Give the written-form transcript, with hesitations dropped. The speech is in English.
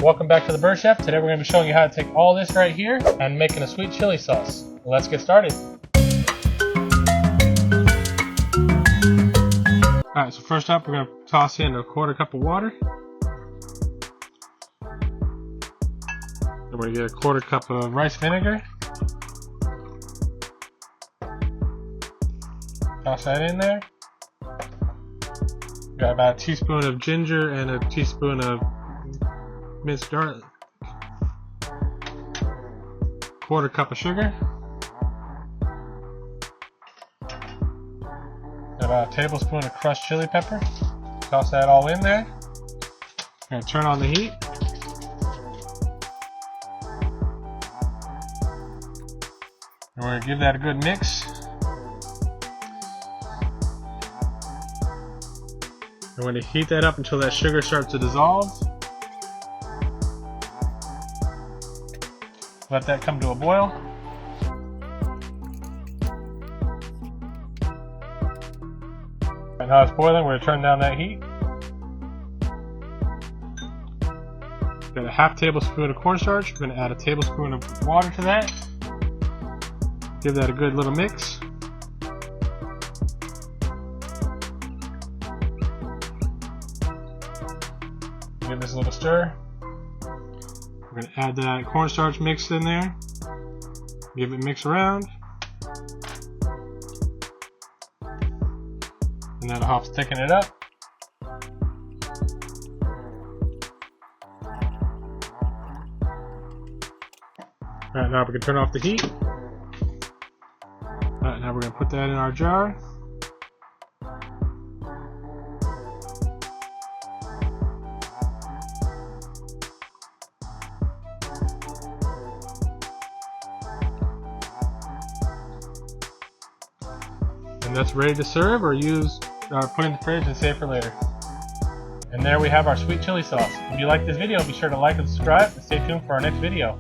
Welcome back to the Bird Chef. Today we're going to be showing you how to take all this right here and making a sweet chili sauce. Let's get started. Alright, so first up we're going to toss in a quarter cup of water. Then we're going to get a quarter cup of rice vinegar. Toss that in there. Got about a teaspoon of ginger and a teaspoon of minced garlic. Quarter cup of sugar. About a tablespoon of crushed chili pepper. Toss that all in there. And turn on the heat. And we're going to give that a good mix. And we're going to heat that up until that sugar starts to dissolve. Let that come to a boil. And now it's boiling, we're going to turn down that heat. Got a half tablespoon of cornstarch. We're going to add a tablespoon of water to that. Give that a good little mix. Give this a little stir. We're going to add that cornstarch mix in there. Give it a mix around. And that'll help thicken it up. Alright, now we can turn off the heat. Alright, now we're going to put that in our jar. And that's ready to serve or use, put in the fridge and save for later. And there we have our sweet chili sauce. If you like this video, be sure to like and subscribe and stay tuned for our next video.